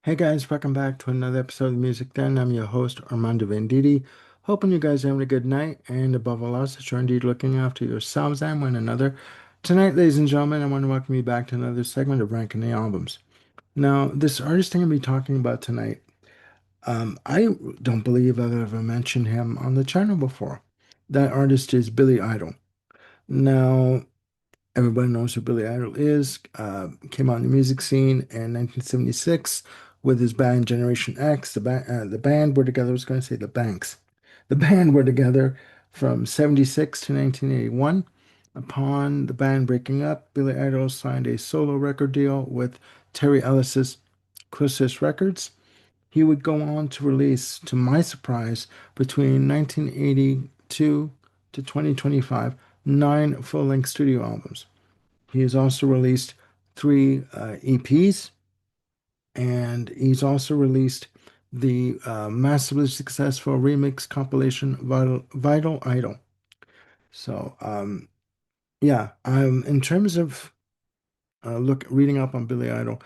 Hey guys, welcome back to another episode of Music Den. I'm your host, Armando Venditti. Hoping you guys are having a good night, and above all else, that you're indeed looking after yourselves and one another. Tonight, ladies and gentlemen, I want to welcome you back to another segment of Ranking the Albums. Now, this artist I'm going to be talking about tonight, I don't believe I've ever mentioned him on the channel before. That artist is Billy Idol. Now, everybody knows who Billy Idol is. Came out in the music scene in 1976 with his band Generation X. The band were together. I was going to say the Banks. The band were together from 76 to 1981. Upon the band breaking up, Billy Idol signed a solo record deal with Terry Ellis's Closest Records. He would go on to release, to my surprise, between 1982 to 2025, nine full-length studio albums. He has also released three EPs, and he's also released the massively successful remix compilation Vital Idol. So, yeah, in terms of reading up on Billy Idol,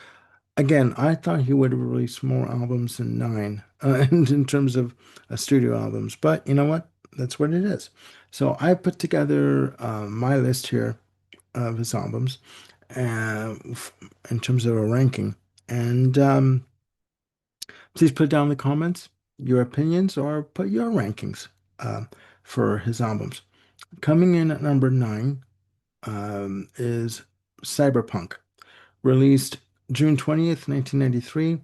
again, I thought he would have released more albums than nine, and in terms of studio albums. But you know what? That's what it is. So I put together my list here of his albums in terms of a ranking. And please put down in the comments your opinions or put your rankings uh, for his albums. Coming in at number nine is Cyberpunk, released June 20th, 1993.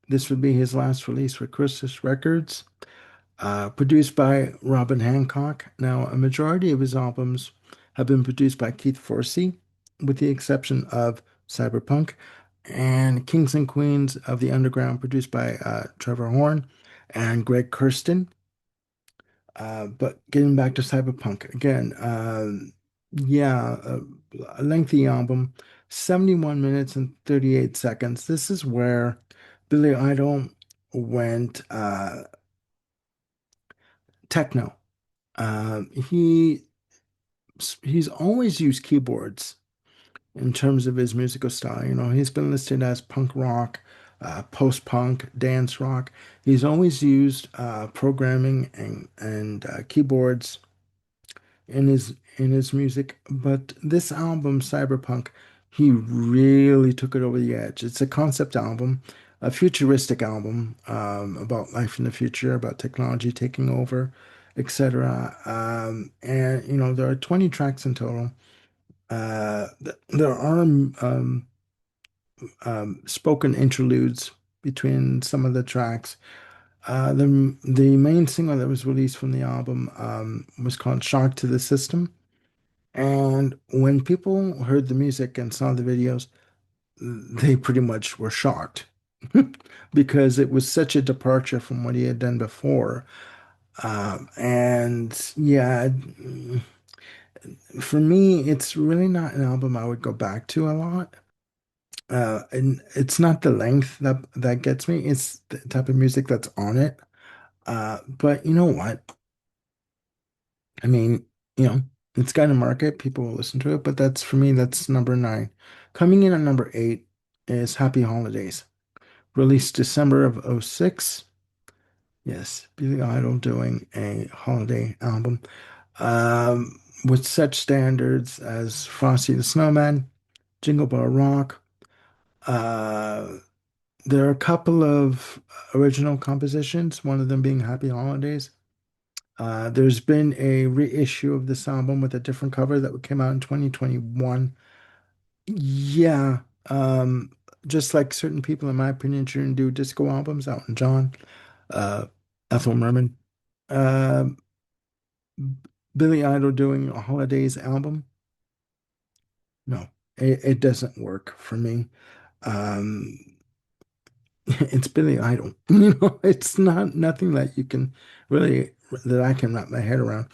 This would be his last release for Crisis Records. Produced by Robin Hancock. Now, a majority of his albums have been produced by Keith Forsey, with the exception of Cyberpunk, and Kings and Queens of the Underground, produced by Trevor Horn and Greg Kurstin. But getting back to Cyberpunk again, yeah, a lengthy album, 71 minutes and 38 seconds. This is where Billy Idol went techno. Uh, he he's always used keyboards in terms of his musical style. You know, he's been listed as punk rock, post-punk, dance rock. He's always used programming and keyboards in his music. But this album, Cyberpunk, he really took it over the edge. It's a concept album, a futuristic album about life in the future, about technology taking over, etc. And you know, there are 20 tracks in total. There are spoken interludes between some of the tracks. The main single that was released from the album was called "Shock to the System." And when people heard the music and saw the videos, they pretty much were shocked because it was such a departure from what he had done before. And yeah, for me, it's really not an album I would go back to a lot. And it's not the length that gets me, it's the type of music that's on it. But you know what? I mean, you know, it's got a market, people will listen to it, but that's for me, that's number nine. Coming in at number eight is Happy Holidays, released December of '06. Yes, Billy Idol doing a holiday album with such standards as Frosty the Snowman, Jingle Bell Rock. Uh, there are a couple of original compositions, one of them being Happy Holidays. There's been a reissue of this album with a different cover that came out in 2021. Yeah, just like certain people, in my opinion, shouldn't do disco albums, Elton John, uh, Ethel Merman, uh, Billy Idol doing a holidays album. No, it doesn't work for me. Um, it's Billy Idol. You know, it's not nothing that you can really that I can wrap my head around.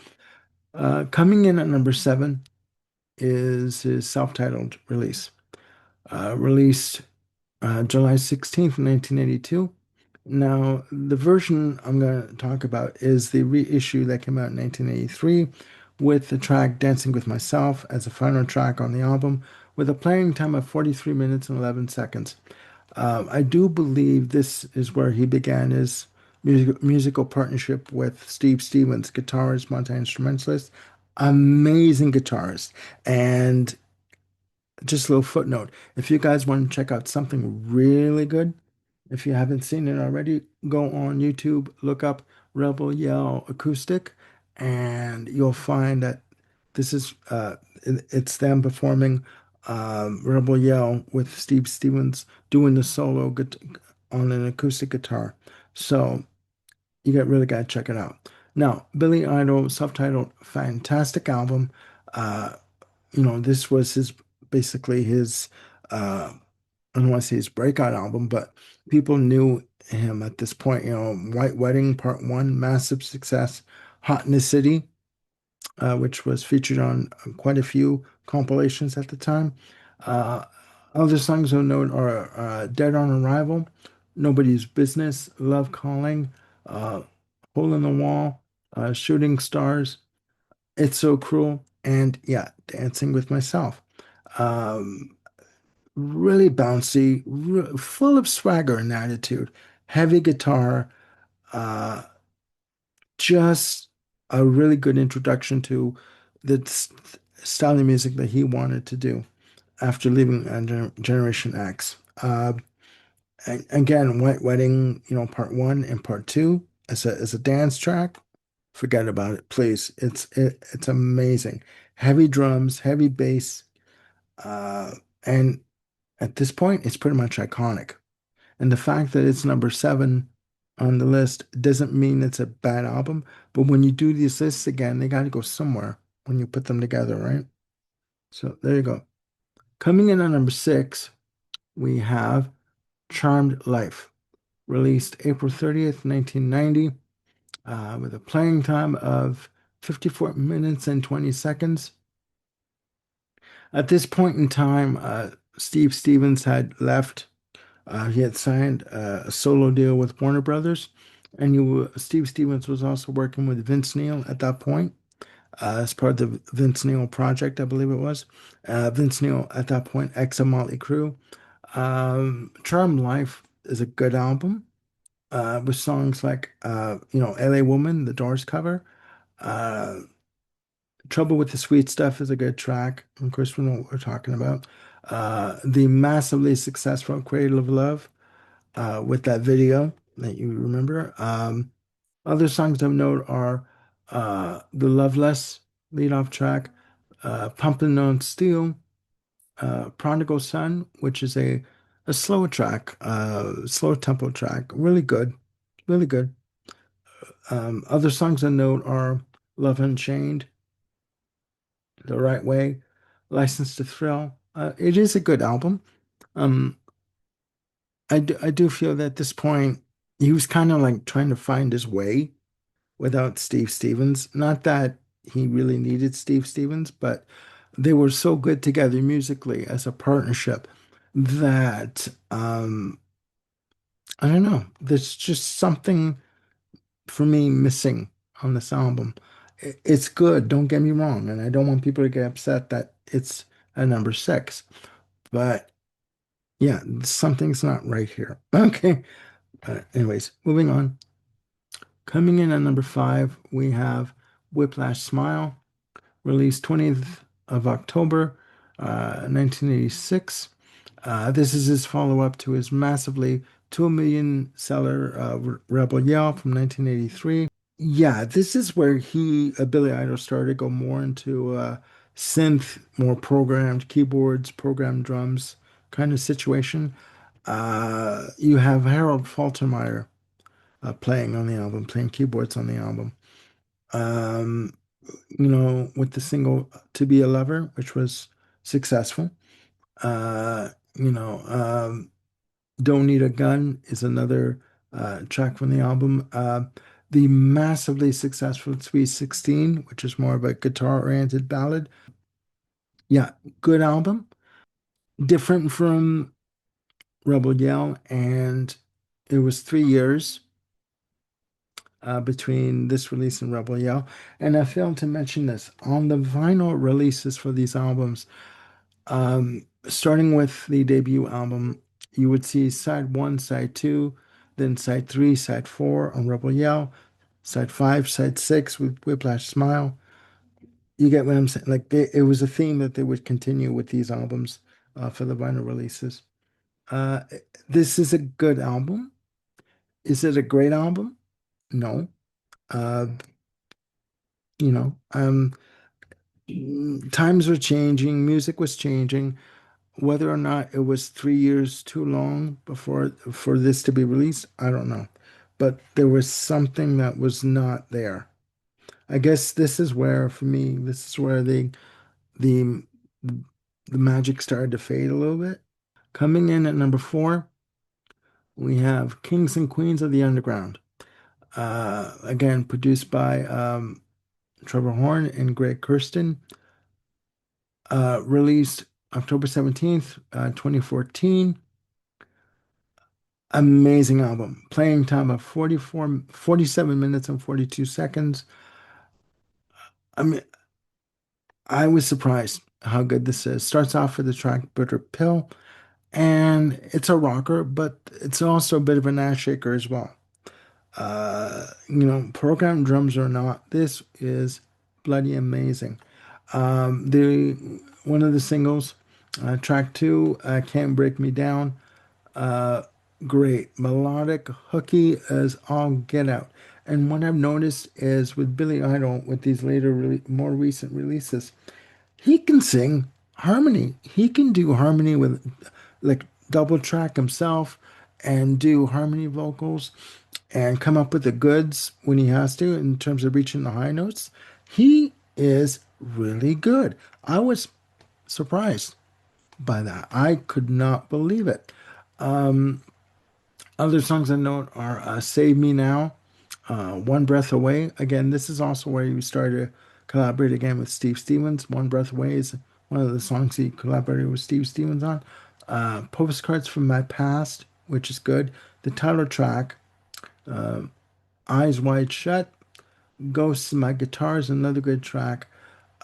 Coming in at number seven is his self-titled release, released July 16th, 1982. Now, the version I'm going to talk about is the reissue that came out in 1983 with the track Dancing with Myself as a final track on the album with a playing time of 43 minutes and 11 seconds. I do believe this is where he began his musical partnership with Steve Stevens, guitarist, multi-instrumentalist, amazing guitarist. And just a little footnote, if you guys want to check out something really good, if you haven't seen it already, go on YouTube, look up Rebel Yell Acoustic, and you'll find that this is it's them performing Rebel Yell with Steve Stevens doing the solo on an acoustic guitar. So you got really got to check it out. Now, Billy Idol, self-titled, fantastic album. Uh, this was his basically his I don't want to say his breakout album, but people knew him at this point. White Wedding Part One, massive success. Hot in the City, which was featured on quite a few compilations at the time. Uh, Other songs of note are Dead on Arrival, Nobody's Business, Love Calling, uh, Hole in the Wall, Shooting Stars, It's So Cruel, and yeah, Dancing with Myself. Um, really bouncy, full of swagger and attitude, heavy guitar, uh, just a really good introduction to the style of music that he wanted to do after leaving Generation X. Again, White Wedding, part one and part two as a dance track. Forget about it, please. It's amazing. Heavy drums, heavy bass, and at this point, it's pretty much iconic. And the fact that it's number seven on the list doesn't mean it's a bad album. But when you do these lists again, they got to go somewhere when you put them together, right? So there you go. Coming in at number six, we have Charmed Life, released April 30th, 1990, with a playing time of 54 minutes and 20 seconds. At this point in time, Steve Stevens had left. He had signed a solo deal with Warner Brothers, and Steve Stevens was also working with Vince Neil at that point as part of the Vince Neil project, I believe it was. Vince Neil at that point, ex of Motley Crue. Charm Life is a good album with songs like, LA Woman, the Doors cover. Uh, Trouble with the Sweet Stuff is a good track. Of course, we know what we're talking about. The massively successful Cradle of Love with that video that you remember. Other songs of note are the Loveless lead off track, Pumping on Steel, Prodigal Son, which is a slow track, slow tempo track, really good, really good. Other songs of note are Love Unchained, The Right Way, License to Thrill. It is a good album. Um, I do feel that at this point he was kind of like trying to find his way without Steve Stevens. Not that he really needed Steve Stevens, but they were so good together musically as a partnership that I don't know. There's just something for me missing on this album. It's good, don't get me wrong, and I don't want people to get upset that it's a number six, but yeah, something's not right here. Okay. Anyways, moving on. Coming in at number five, we have Whiplash Smile, released 20th of October, 1986. This is his follow-up to his massively 2 million seller Rebel Yell from 1983. Yeah, this is where Billy Idol, started to go more into synth, more programmed keyboards, programmed drums kind of situation. You have Harold Faltermeyer playing on the album, playing keyboards on the album. Um, with the single To Be a Lover, which was successful. Uh, you know, um, Don't Need a Gun is another track from the album. The massively successful Sweet 16, which is more of a guitar-oriented ballad. Yeah, good album. Different from Rebel Yell, and it was 3 years between this release and Rebel Yell. And I failed to mention this on the vinyl releases for these albums. Starting with the debut album, You would see side one, side two, then side three, side four on Rebel Yell, side five, side six with Whiplash Smile. You get what I'm saying? Like it was a theme that they would continue with these albums for the vinyl releases. Uh, this is a good album. Is it a great album? No. Uh, you know, times were changing, music was changing. Whether or not it was 3 years too long before for this to be released, I don't know. But there was something that was not there. I guess this is where, for me, this is where the the magic started to fade a little bit. Coming in at number four, we have Kings and Queens of the Underground. Again, produced by Trevor Horn and Greg Kurstin. Released October 17th, 2014. Amazing album. Playing time of 47 minutes and 42 seconds. I mean, I was surprised how good this is. Starts off with the track Bitter Pill, and it's a rocker, but it's also a bit of an ass shaker as well. Programmed drums or not, this is bloody amazing. The one of the singles, track two, Can't Break Me Down. Uh, Great. Melodic, hooky as all get out. And what I've noticed is with Billy Idol, with these more recent releases, he can sing harmony. He can do harmony with like double track himself and do harmony vocals and come up with the goods when he has to in terms of reaching the high notes. He is really good. I was surprised by that. I could not believe it. Other songs I note are Save Me Now, One Breath Away. Again, this is also where he started to collaborate again with Steve Stevens. One Breath Away is one of the songs he collaborated with Steve Stevens on. Postcards from My Past, which is good. The title track, Eyes Wide Shut. Ghosts in My Guitar is another good track.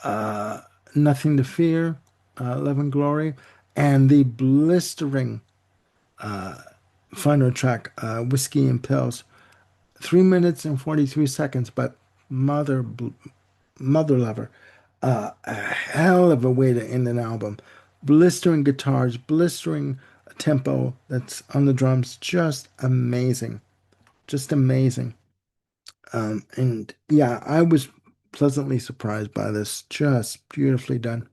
Uh, Nothing to Fear, Love and Glory. And the blistering final track, Whiskey and Pills. 3 minutes and 43 seconds, but mother mother lover. A hell of a way to end an album. Blistering guitars, blistering tempo that's on the drums, just amazing. Just amazing. And yeah, I was pleasantly surprised by this. Just beautifully done.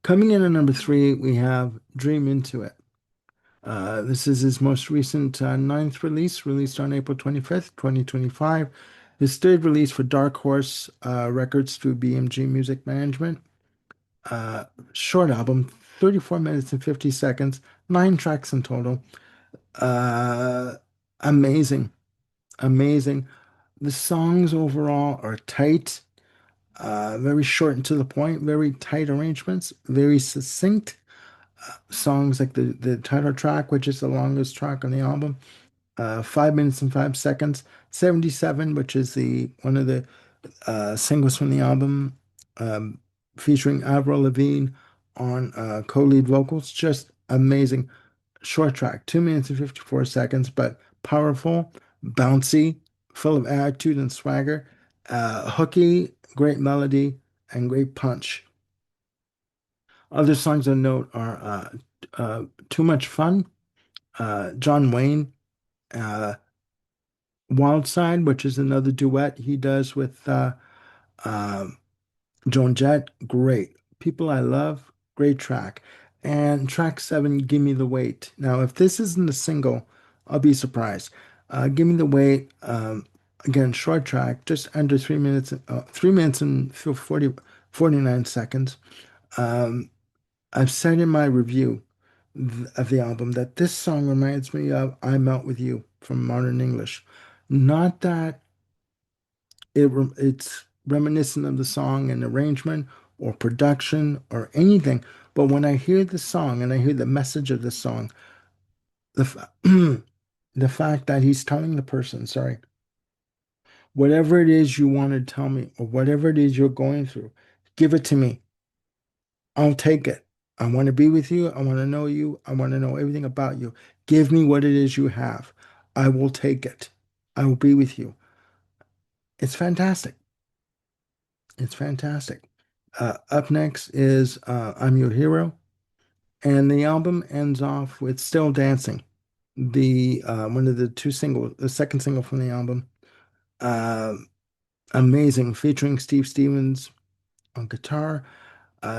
Coming in at number three, we have Dream Into It. This is his most recent ninth release, released on April 25th, 2025. His third release for Dark Horse Records through BMG Music Management. Uh, Short album, 34 minutes and 50 seconds, nine tracks in total. Uh, Amazing, amazing. The songs overall are tight, very short and to the point, very tight arrangements, very succinct. Songs like the title track, which is the longest track on the album, 5 minutes and 5 seconds. 77, which is the one of the singles from the album, um, featuring Avril Lavigne on co-lead vocals. Just amazing. Short track, 2 minutes and 54 seconds, but powerful, bouncy, full of attitude and swagger, hooky, great melody, and great punch. Other songs of note are Too Much Fun, John Wayne, uh, Wild Side, which is another duet he does with uh, Joan Jett. Great. People I Love, great track. And track seven, Give Me the Weight. Now, if this isn't a single, I'll be surprised. Give Me the Weight, again, short track, just under 3 minutes, 3 minutes and 49 seconds. Um, I've said in my review of the album that this song reminds me of I Melt With You from Modern English. Not that it's reminiscent of the song and arrangement or production or anything, but when I hear the song and I hear the message of the song, the the fact that he's telling the person, sorry, whatever it is you want to tell me or whatever it is you're going through, give it to me. I'll take it. I want to be with you. I want to know you. I want to know everything about you. Give me what it is you have. I will take it. I will be with you. It's fantastic. It's fantastic. Up next is I'm Your Hero, and the album ends off with Still Dancing, the one of the the second single from the album. Uh, Amazing, featuring Steve Stevens on guitar.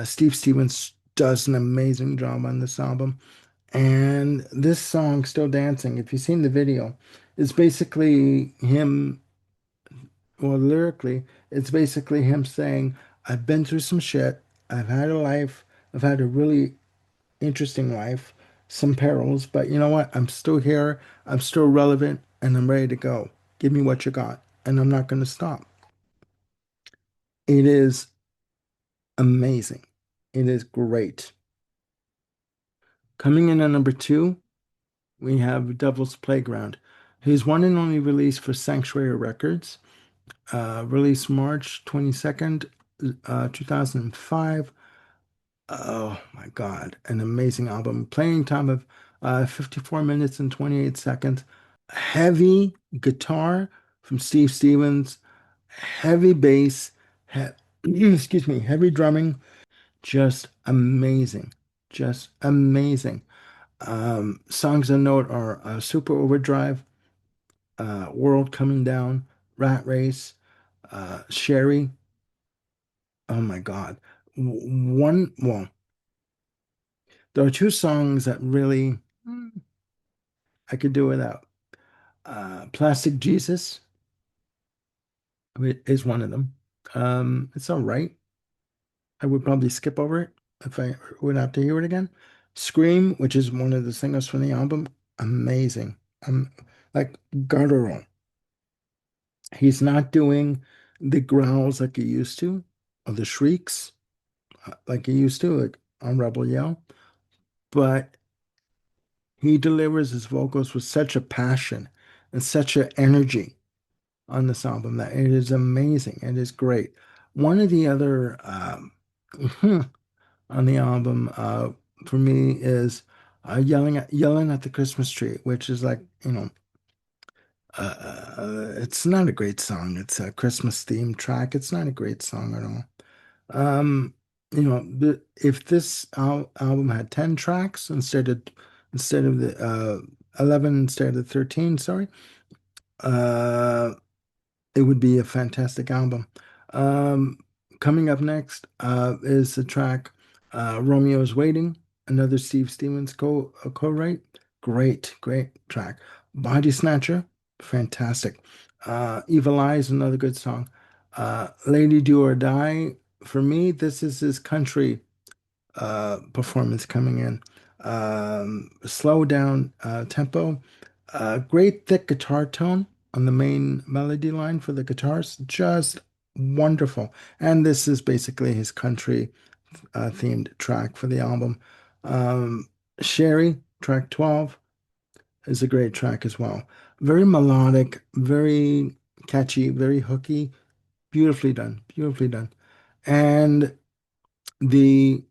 Steve Stevens does an amazing job on this album. And this song, Still Dancing, if you've seen the video, is basically him, well, lyrically, it's basically him saying, I've been through some shit. I've had a life. I've had a really interesting life, some perils, but you know what? I'm still here. I'm still relevant and I'm ready to go. Give me what you got. And I'm not going to stop. It is amazing. It is great. Coming in at number two, we have Devil's Playground. His one and only release for Sanctuary Records, released March 22nd, 2005. Oh my God, an amazing album. Playing time of 54 minutes and 28 seconds. Heavy guitar from Steve Stevens, heavy bass, excuse me, heavy drumming. Just amazing. Just amazing. Songs of note are Super Overdrive, World Coming Down, Rat Race, Sherry. Oh my God. Well, there are two songs that really I could do without. Plastic Jesus is one of them. It's all right. I would probably skip over it if I would have to hear it again. Scream, which is one of the singles from the album, amazing. Like guttural. He's not doing the growls like he used to, or the shrieks like he used to, like on Rebel Yell, but he delivers his vocals with such a passion and such an energy on this album that it is amazing. It is great. One of the other on the album for me is yelling at the Christmas tree, which is like, it's not a great song. It's a Christmas themed track. It's not a great song at all. Um, if this album had 10 tracks instead of the 11 instead of 13, sorry, uh it would be a fantastic album. Um, Coming up next is the track Romeo's Waiting, another Steve Stevens co-write. Great track. Body Snatcher, fantastic. Evil Eyes, another good song. Lady Do or Die, for me, this is his country performance coming in. Slow down tempo, great thick guitar tone on the main melody line for the guitars, just wonderful. And this is basically his country themed track for the album. Um, Sherry, track 12, is a great track as well. Very melodic, very catchy, very hooky, beautifully done, beautifully done. And the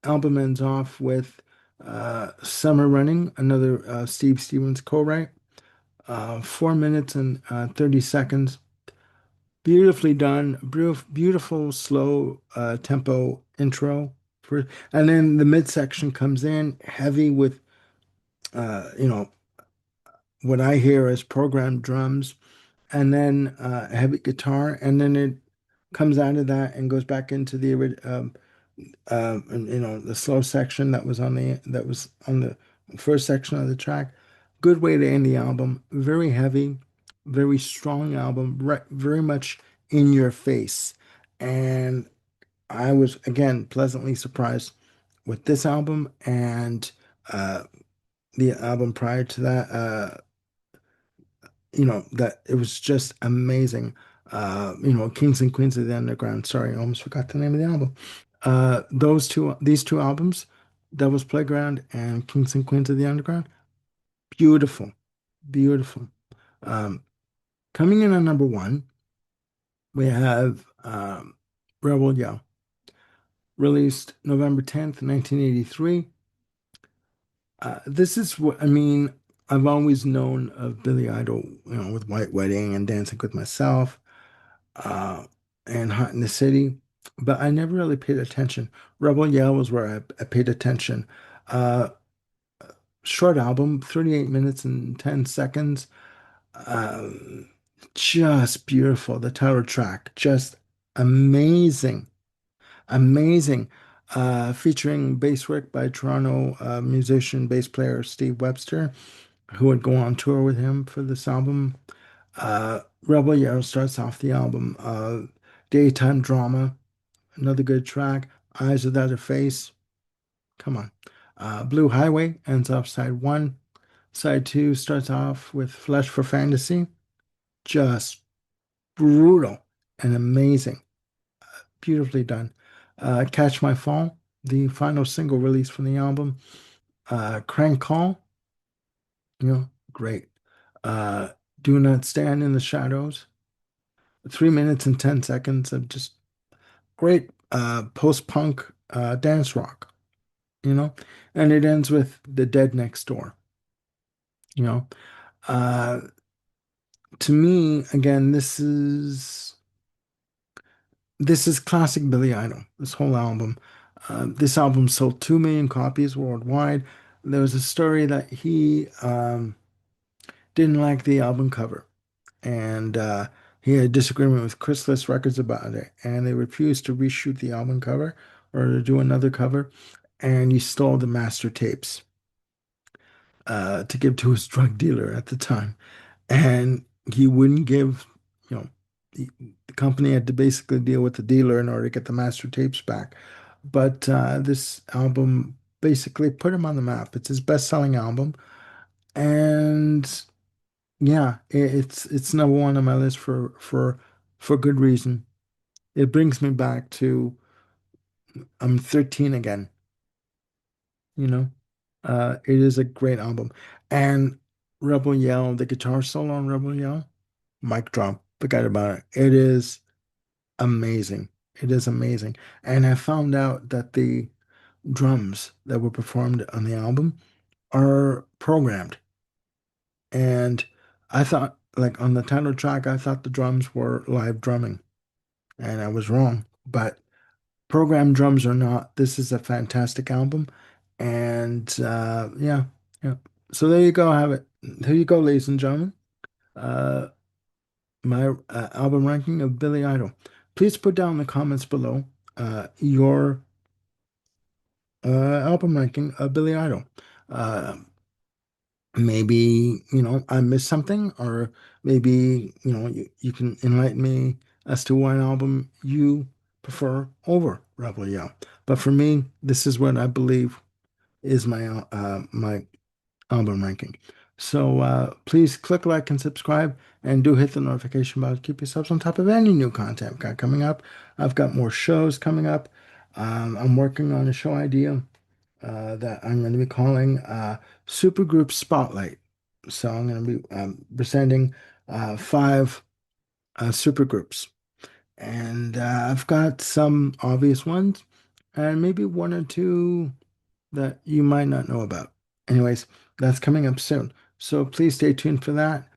album ends off with Summer Running, another Steve Stevens co-write. 4 minutes and 30 seconds. Beautifully done. Beautiful, slow tempo intro. And then the midsection comes in heavy with, you know, what I hear as programmed drums, and then heavy guitar. And then it comes out of that and goes back into and, the slow section that was on the first section of the track. Good way to end the album. Very heavy, very strong album, very much in your face. And I was again pleasantly surprised with this album and the album prior to that. That it was just amazing. Kings and Queens of the Underground. Sorry, I almost forgot the name of the album. These two albums, Devil's Playground and Kings and Queens of the Underground, beautiful, beautiful. Um, Coming in on number one, we have Rebel Yell, released November 10th, 1983. This is what I mean. I've always known of Billy Idol, with White Wedding and Dancing with Myself, uh, and Hot in the City, but I never really paid attention. Rebel Yell was where I paid attention. Uh, Short album, 38 minutes and 10 seconds. Um, just beautiful. The title track, just amazing, amazing. Featuring bass work by Toronto musician, bass player Steve Webster, who would go on tour with him for this album. Rebel Yell starts off the album. Daytime Drama, another good track. Eyes Without a Face, come on. Blue Highway ends off side one. Side two starts off with Flesh for Fantasy, just brutal and amazing, beautifully done. Catch My Fall, the final single released from the album. Crank Call, great. Uh, Do Not Stand in the Shadows, 3 minutes and 10 seconds of just great post-punk dance rock, you know, and it ends with The Dead Next Door, you know. Uh, to me, again, this is classic Billy Idol, this whole album. This album sold 2 million copies worldwide. There was a story that he didn't like the album cover, and he had a disagreement with Chrysalis Records about it, and they refused to reshoot the album cover or to do another cover, and he stole the master tapes to give to his drug dealer at the time. And he wouldn't give, you know, the company had to basically deal with the dealer in order to get the master tapes back. But this album basically put him on the map. It's his best-selling album, and yeah, it's number one on my list for good reason. It brings me back to I'm 13 again, you know. It is a great album. And Rebel Yell, the guitar solo on Rebel Yell, mic drop, forget about it. It is amazing. It is amazing. And I found out that the drums that were performed on the album are programmed. And I thought, like on the title track, I thought the drums were live drumming, and I was wrong. But programmed drums or not, this is a fantastic album. And yeah, yeah. So there you go, have it. There you go, ladies and gentlemen. Uh, my album ranking of Billy Idol. Please put down in the comments below your album ranking of Billy Idol. Uh, Maybe, I missed something, or maybe, you can enlighten me as to what album you prefer over Rebel Yell. But for me, this is what I believe is my album ranking. So please click like and subscribe, and do hit the notification bell to keep yourselves on top of any new content I've got coming up. I've got more shows coming up. I'm working on a show idea that I'm going to be calling Supergroup Spotlight. So I'm going to be presenting five supergroups. And I've got some obvious ones, and maybe one or two that you might not know about. Anyways, that's coming up soon. So please stay tuned for that.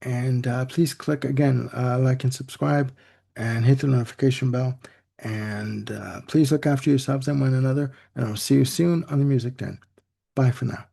And please click again, like and subscribe, and hit the notification bell. And please look after yourselves and one another. And I'll see you soon on the Music Den. Bye for now.